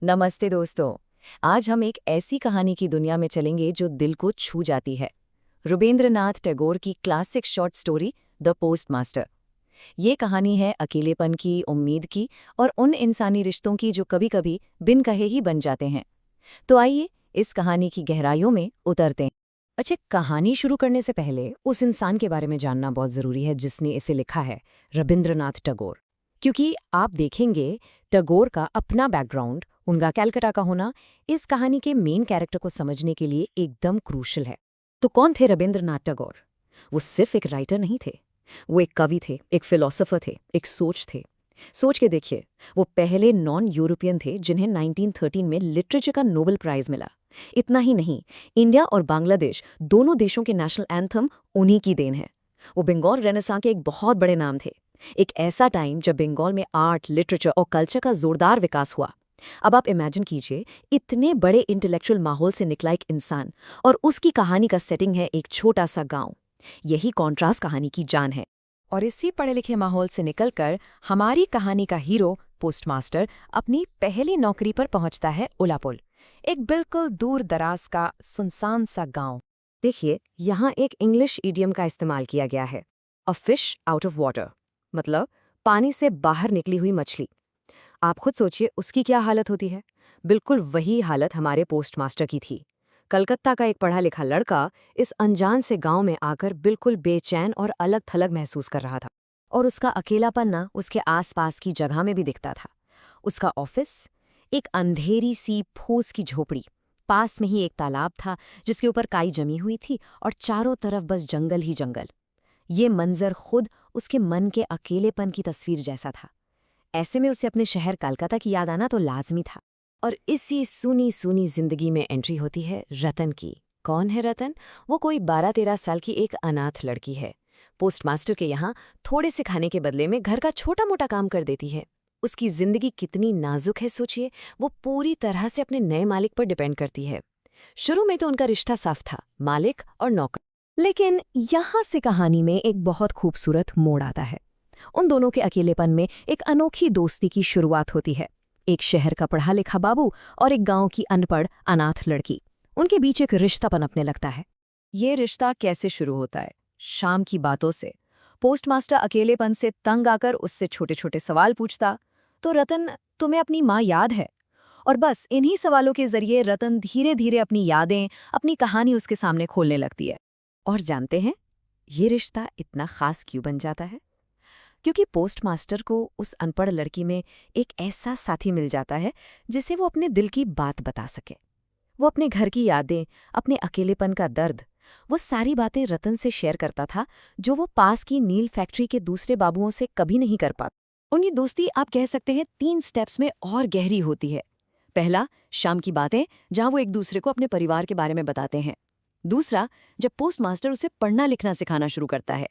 नमस्ते दोस्तों। आज हम एक ऐसी कहानी की दुनिया में चलेंगे जो दिल को छू जाती है। रुबेंद्रनाथ टैगोर की classic short story the postmaster. ये कहानी है अकेलेपन की, उम्मीद की और उन इंसानी रिश्तों की जो कभी-कभी बिन कहे ही बन जाते हैं। तो आइए इस कहानी की गहराइयों में उतरते हैं। अच्छा, कहानी शुरू करने से पहले उस इंसान के बारे में जानना बहुत ज़रूरी है जिसने इसे लिखा है, रविंद्रनाथ टैगोर। क्योंकि आप देखेंगे टैगोर का अपना बैकग्राउंड, उनका कैलकाटा का होना, इस कहानी के मेन कैरेक्टर को समझने के लिए एकदम क्रूशल है। तो कौन थे रविंद्रनाथ टैगोर? वो सिर्फ एक राइटर नहीं थे, वो एक कवि थे, एक फिलोसोफर थे, एक सोच थे। सोच के देखिए, वो पहले नॉन यूरोपियन थे जिन्हें 1913 में लिटरेचर का नोबेल प्राइज मिला। इतना ही नहीं, इंडिया और बांग्लादेश दोनों देशों के नेशनल एंथम उन्हीं की देन है। वो बंगाल रेनेसां के एक बहुत बड़े नाम थे। एक ऐसा टाइम जब बंगाल में आर्ट, लिटरेचर और कल्चर का जोरदार विकास हुआ। अब आप इमेजिन कीजिए, इतने बड़े इंटेलेक्चुअल माहौल से निकला एक इंसान, और उसकी कहानी का सेटिंग है एक छोटा सा गांव। यही कॉन्ट्रास्ट कहानी की जान है। और इसी पढ़े लिखे माहौल से निकलकर हमारी कहानी का हीरो पोस्टमास्टर अपनी पहली नौकरी पर पहुंचता है उलापुल, एक बिल्कुल दूर दराज का सुनसान सा गांव। देखिए, यहाँ एक इंग्लिश इडियम का इस्तेमाल किया गया है, a fish out of water, मतलब पानी से बाहर निकली हुई मछली। आप खुद सोचिए उसकी क्या हालत होती है। बिल्कुल वही हालत हमारे पोस्टमास्टर की थी। कलकत्ता का एक पढ़ा लिखा लड़का इस अनजान से गांव में आकर बिल्कुल बेचैन और अलग थलग महसूस कर रहा था। और उसका अकेलापन ना उसके आसपास की जगह में भी दिखता था। उसका ऑफिस, एक अंधेरी सी फूस की झोपड़ी। पास में ही एक तालाब था जिसके ऊपर काई जमी हुई थी और चारों तरफ बस जंगल ही जंगल। ये मंजर खुद उसके मन के अकेलेपन की तस्वीर जैसा था। ऐसे में उसे अपने शहर कलकत्ता की याद आना तो लाजमी था। और इसी सुनी सुनी जिंदगी में एंट्री होती है रतन की। कौन है रतन? वो कोई 12-13 साल की एक अनाथ लड़की है। पोस्टमास्टर के यहाँ थोड़े से खाने के बदले में घर का छोटा मोटा काम कर देती है। उसकी जिंदगी कितनी नाजुक है सोचिए, वो पूरी तरह से अपने नए मालिक पर डिपेंड करती है। शुरू में तो उनका रिश्ता साफ था, मालिक और नौकर। लेकिन यहाँ से कहानी में एक बहुत खूबसूरत मोड़ आता है। उन दोनों के अकेलेपन में एक अनोखी दोस्ती की शुरुआत होती है। एक शहर का पढ़ा लिखा बाबू और एक गांव की अनपढ़ अनाथ लड़की, उनके बीच एक रिश्ता पनपने लगता है। ये रिश्ता कैसे शुरू होता है? शाम की बातों से। पोस्टमास्टर अकेलेपन से तंग आकर उससे छोटे छोटे सवाल पूछता, तो रतन, तुम्हें अपनी माँ याद है? और बस इन्हीं सवालों के जरिए रतन धीरे धीरे अपनी यादें, अपनी कहानी उसके सामने खोलने लगती है। और जानते हैं, ये रिश्ता इतना खास क्यों बन जाता है? क्योंकि पोस्टमास्टर को उस अनपढ़ लड़की में एक ऐसा साथी मिल जाता है जिसे वो अपने दिल की बात बता सके। वो अपने घर की यादें, अपने अकेलेपन का दर्द, वो सारी बातें रतन से शेयर करता था, जो वो पास की नील फैक्ट्री के दूसरे बाबुओं से कभी नहीं कर पाता। उनकी दोस्ती आप कह सकते हैं 3 स्टेप्स में और गहरी होती है। पहला, शाम की बातें, जहां वो एक दूसरे को अपने परिवार के बारे में बताते हैं। दूसरा, जब पोस्टमास्टर उसे पढ़ना लिखना सिखाना शुरू करता है।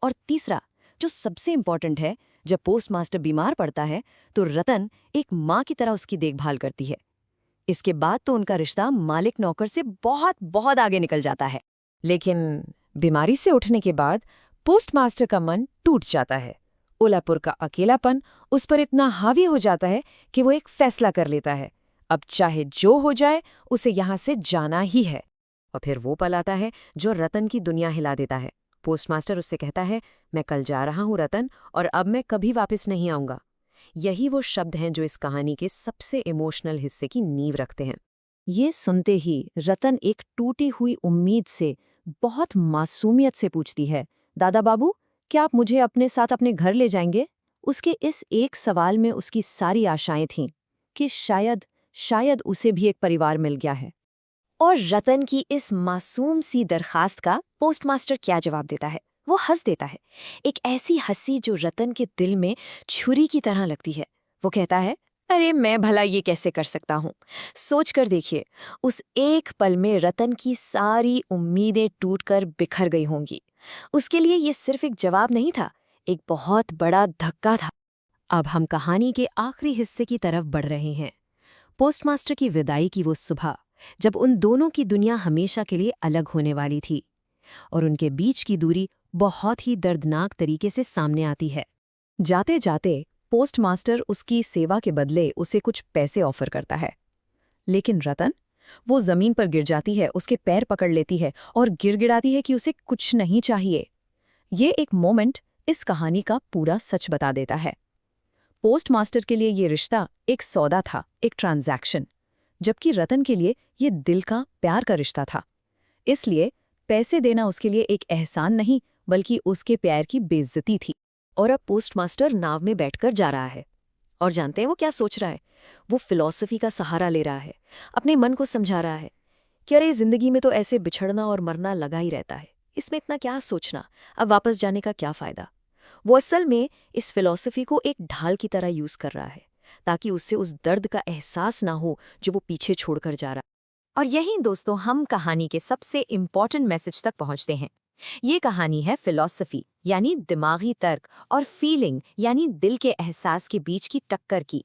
और तीसरा, जो सबसे इम्पॉर्टेंट है, जब पोस्टमास्टर बीमार पड़ता है तो रतन एक माँ की तरह उसकी देखभाल करती है। इसके बाद तो उनका रिश्ता मालिक नौकर से बहुत बहुत आगे निकल जाता है। लेकिन बीमारी से उठने के बाद पोस्टमास्टर का मन टूट जाता है। उलापुर का अकेलापन उस पर इतना हावी हो जाता है कि वो एक फैसला कर लेता है, अब चाहे जो हो जाए उसे यहाँ से जाना ही है। और फिर वो पल आता है जो रतन की दुनिया हिला देता है। पोस्टमास्टर उससे कहता है, मैं कल जा रहा हूँ रतन, और अब मैं कभी वापस नहीं आऊँगा। यही वो शब्द हैं जो इस कहानी के सबसे इमोशनल हिस्से की नींव रखते हैं। ये सुनते ही रतन एक टूटी हुई उम्मीद से, बहुत मासूमियत से पूछती है, दादा बाबू, क्या आप मुझे अपने साथ अपने घर ले जाएंगे? उसके इस एक सवाल में उसकी सारी आशाएं थीं कि शायद शायद उसे भी एक परिवार मिल गया है। और रतन की इस मासूम सी दरखास्त का पोस्टमास्टर क्या जवाब देता है? वो हंस देता है, एक ऐसी हंसी जो रतन के दिल में छुरी की तरह लगती है। वो कहता है, अरे मैं भला ये कैसे कर सकता हूँ? सोच कर देखिए, उस एक पल में रतन की सारी उम्मीदें टूटकर बिखर गई होंगी। उसके लिए ये सिर्फ एक जवाब नहीं था, एक बहुत बड़ा धक्का था। अब हम कहानी के आखिरी हिस्से की तरफ बढ़ रहे हैं। पोस्टमास्टर की विदाई की वो सुबह, जब उन दोनों की दुनिया हमेशा के लिए अलग होने वाली थी और उनके बीच की दूरी बहुत ही दर्दनाक तरीके से सामने आती है। जाते जाते पोस्टमास्टर उसकी सेवा के बदले उसे कुछ पैसे ऑफर करता है। लेकिन रतन, वो जमीन पर गिर जाती है, उसके पैर पकड़ लेती है और गिड़गिड़ाती है कि उसे कुछ नहीं चाहिए। ये एक मोमेंट इस कहानी का पूरा सच बता देता है। पोस्टमास्टर के लिए ये रिश्ता एक सौदा था, एक ट्रांजैक्शन, जबकि रतन के लिए ये दिल का प्यार का रिश्ता था। इसलिए पैसे देना उसके लिए एक एहसान नहीं, बल्कि उसके प्यार की बेइज्जती थी। और अब पोस्टमास्टर नाव में बैठकर जा रहा है। और जानते हैं वो क्या सोच रहा है? वो फिलॉसफी का सहारा ले रहा है, अपने मन को समझा रहा है कि अरे जिंदगी में तो ऐसे बिछड़ना और मरना लगा ही रहता है, इसमें इतना क्या सोचना, अब वापस जाने का क्या फायदा। वो असल में इस फिलॉसफी को एक ढाल की तरह यूज कर रहा है, ताकि उससे उस दर्द का एहसास ना हो जो वो पीछे छोड़कर जा रहा है। और यही दोस्तों हम कहानी के सबसे इम्पॉर्टेंट मैसेज तक पहुंचते हैं। ये कहानी है फिलॉसफी यानी दिमागी तर्क और फीलिंग यानी दिल के एहसास के बीच की टक्कर की।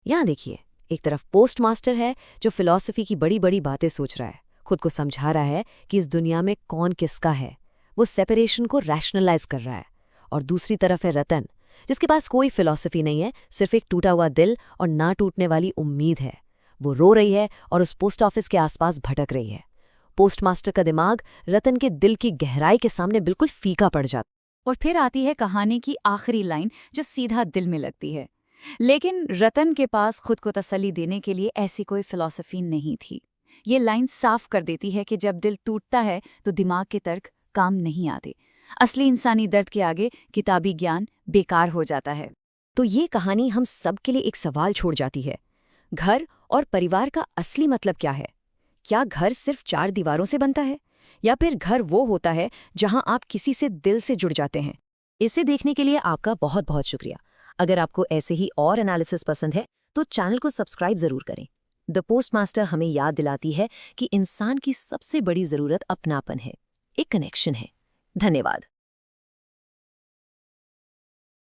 यहाँ देखिए, एक तरफ पोस्टमास्टर है जो फिलॉसफी की बड़ी बड़ी बातें सोच रहा है, खुद को समझा रहा है कि इस दुनिया में कौन किसका है, वो सेपरेशन को रैशनलाइज कर रहा है। और दूसरी तरफ है रतन, जिसके पास कोई फिलॉसफी नहीं है, सिर्फ एक टूटा हुआ दिल और ना टूटने वाली उम्मीद है। वो रो रही है और उस पोस्ट ऑफिस के आसपास भटक रही है। पोस्टमास्टर का दिमाग रतन के दिल की गहराई के सामने बिल्कुल फीका पड़ जाता। और फिर आती है कहानी की आखिरी लाइन जो सीधा दिल में लगती है। लेकिन रतन के पास खुद को तसल्ली देने के लिए ऐसी कोई फिलॉसफी नहीं थी। ये लाइन साफ कर देती है कि जब दिल टूटता है तो दिमाग के तर्क काम नहीं आते। असली इंसानी दर्द के आगे किताबी ज्ञान बेकार हो जाता है। तो ये कहानी हम सब के लिए एक सवाल छोड़ जाती है। घर और परिवार का असली मतलब क्या है? क्या घर सिर्फ 4 दीवारों से बनता है, या फिर घर वो होता है जहां आप किसी से दिल से जुड़ जाते हैं? इसे देखने के लिए आपका बहुत बहुत शुक्रिया। अगर आपको ऐसे ही और एनालिसिस पसंद है तो चैनल को सब्सक्राइब जरूर करें। द पोस्टमास्टर हमें याद दिलाती है कि इंसान की सबसे बड़ी जरूरत अपनापन है, एक कनेक्शन है। धन्यवाद।